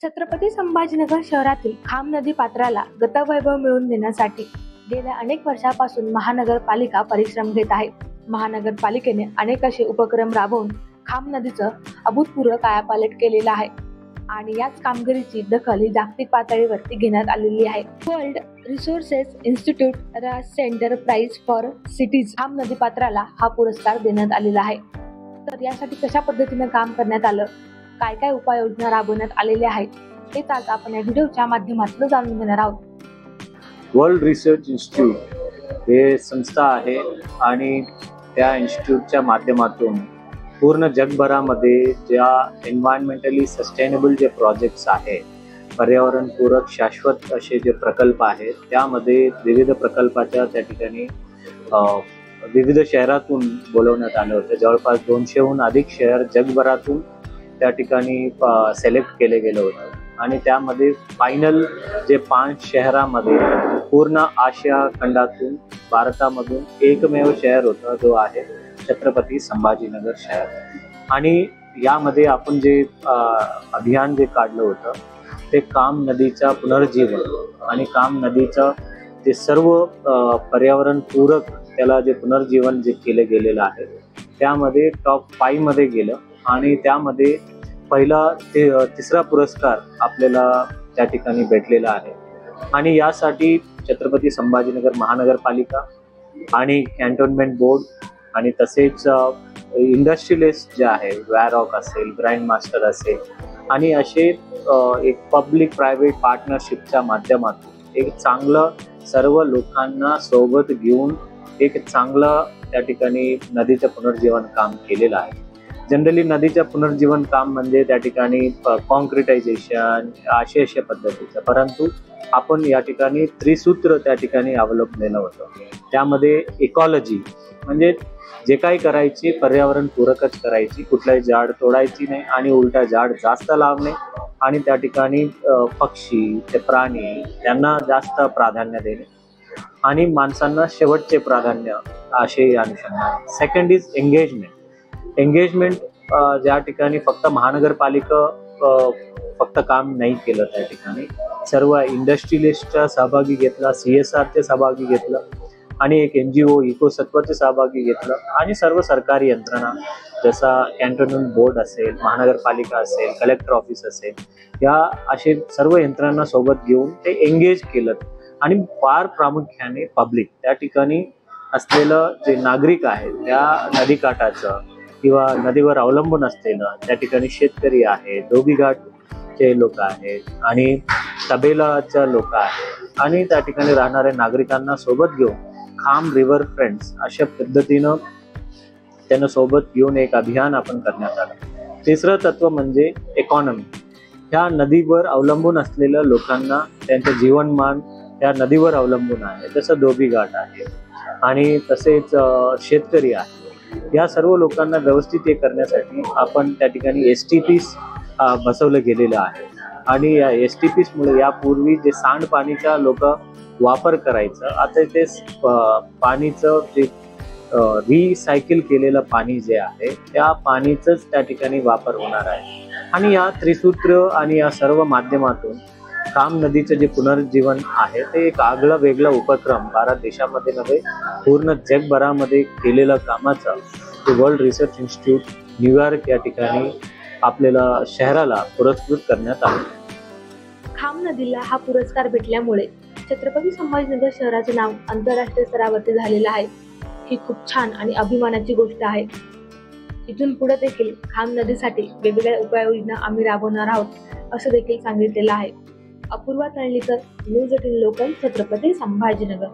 छत्रपती संभाजीनगर शहरातील खाम नदी पात्राला गतवैभव मिळवून देण्यासाठी गेल्या अनेक वर्षापासून महानगरपालिका परिश्रम घेत आहे. महानगरपालिकेने अनेक असे उपक्रम राबवून खाम नदीचं अभूतपूर्व कायापालट केलेला आहे आणि याच कामगिरीची दखल ही जागतिक पातळीवरती घेण्यात आलेली आहे. World resources institute Ross centre prize for cities Kham नदी पात्राला हा पुरस्कार देण्यात आलेला आहे. तर यासाठी कशा पद्धतीने काम करण्यात आलं, काय काय उपाययोजना राबवण्यात आलेल्या आहेत, हेच आज आपण या व्हिडिओच्या माध्यमातून जाणून घेणार आहोत. वर्ल्ड रिसर्च इन्स्टिट्यूट हे संस्था आहे आणि त्या इन्स्टिट्यूटच्या माध्यमातून पूर्ण जगभरामध्ये ज्या एन्व्हायरमेंटली सस्टेनेबल जे प्रोजेक्ट्स आहे, पर्यावरणपूरक शाश्वत असे जे प्रकल्प आहेत, त्यामध्ये विविध प्रकल्पाच्या त्या ठिकाणी विविध शहरातून बोलवण्यात आलं होतं. जवळपास 200हून अधिक शहर जगभरातून त्या ठिकाणी सिलेक्ट केले गेलं होतं आणि त्यामध्ये फायनल जे 5 शहरामध्ये पूर्ण आशिया खंडातून भारतामधून एकमेव शहर होतं, जो आहे छत्रपती संभाजीनगर शहर. आणि यामध्ये आपण जे अभियान जे काढलं होतं ते काम नदीचा पुनर्जीवन आणि काम नदीचं जे सर्व पर्यावरणपूरक त्याला जे पुनर्जीवन जे केलं गेलेलं आहे त्यामध्ये टॉप 5 मध्ये गेलं आणि त्यामध्ये पहिला ते तिसरा पुरस्कार आपल्याला त्या ठिकाणी भेटलेला आहे. आणि यासाठी छत्रपती संभाजीनगर महानगरपालिका आणि कॅन्टोन्मेंट बोर्ड आणि तसेच इंडस्ट्रियलिस्ट जे आहे, वॅरॉक असेल, ग्राइंड मास्टर असेल आणि असे एक पब्लिक प्रायव्हेट पार्टनरशिपच्या माध्यमातून एक चांगलं सर्व लोकांना सोबत घेऊन एक चांगलं त्या ठिकाणी नदीचं पुनर्जीवन काम केलेलं आहे. जनरली नदीचं पुनर्जीवन काम म्हणजे त्या ठिकाणी कॉन्क्रिटायझेशन अशा पद्धतीचं, परंतु आपण या ठिकाणी त्रिसूत्र त्या ठिकाणी अवलंबलेलं होतं. त्यामध्ये इकॉलॉजी म्हणजे जे काही करायची पर्यावरणपूरकच करायची, कुठलाही झाड तोडायची नाही आणि उलटा झाड जास्त लावणे आणि त्या ठिकाणी पक्षी ते प्राणी यांना जास्त प्राधान्य देणे आणि माणसांना शेवटचे प्राधान्य असे अनुषंगाने. सेकंड इज एंगेजमेंट ज्या ठिकाणी फक्त महानगरपालिका फक्त काम नाही केलं, त्या ठिकाणी सर्व इंडस्ट्रियलिस्टचा सहभागी घेतला, CSRचे सहभागी घेतलं आणि एक NGO इकोसत्वचे सहभागी घेतलं आणि सर्व सरकारी यंत्रणा जसा कॅन्टोन्मेंट बोर्ड असेल, महानगरपालिका असेल, कलेक्टर ऑफिस असेल, या असे सर्व यंत्रणा सोबत घेऊन ते एंगेज केलं आणि फार प्रामुख्याने पब्लिक त्या ठिकाणी असलेलं जे नागरिक आहेत त्या नदीकाठाचं किंवा नदीवर अवलंबून असलेलं त्या ठिकाणी शेतकरी आहेत, धोबीघाटचे लोक आहेत आणि तबेलाचे लोक आहेत आणि त्या ठिकाणी राहणाऱ्या नागरिकांना सोबत घेऊन खाम रिव्हर फ्रेंड्स अशा पद्धतीनं त्यांना सोबत घेऊन एक अभियान आपण करण्यात आलं. तिसरं तत्व म्हणजे इकॉनॉमी. ह्या नदीवर अवलंबून असलेल्या लोकांना त्यांचं जीवनमान त्या नदीवर अवलंबून आहे, जसं धोबीघाट आहे आणि तसेच शेतकरी आहे. या सर्व लोकांना व्यवस्थित हे करण्यासाठी आपण त्या ठिकाणी STPs बसवलं गेलेलं आहे आणि या STPs मुळे यापूर्वी जे सांडपाणीचा लोक वापर करायचं, आता ते पाणीचं जे रिसायकल केलेलं पाणी जे आहे त्या पाणीचंच त्या ठिकाणी वापर होणार आहे. आणि या त्रिसूत्र आणि या सर्व माध्यमातून काम नदीचं जे पुनर्जीवन आहे ते एक आगळा वेगळा उपक्रम भारत देशामध्ये नव्हे पूर्ण जगभरामध्ये केलेलं कामाचा वर्ल्ड रिसर्च इन्स्टिट्यूट न्यूयॉर्क या ठिकाणी आपल्याला शहराला पुरस्कृत करण्यात आलं. खाम नदीला हा पुरस्कार भेटल्यामुळे छत्रपती संभाजीनगर शहराचे नाव आंतरराष्ट्रीय स्तरावरती झालेलं आहे. ही खूप छान आणि अभिमानाची गोष्ट आहे. इथून पुढे देखील खाम नदीसाठी वेगवेगळ्या उपाययोजना आम्ही राबवणार आहोत असं देखील सांगितलेलं आहे. Apurva Talnikar, news 18 local, Chhatrapati Sambhajinagar.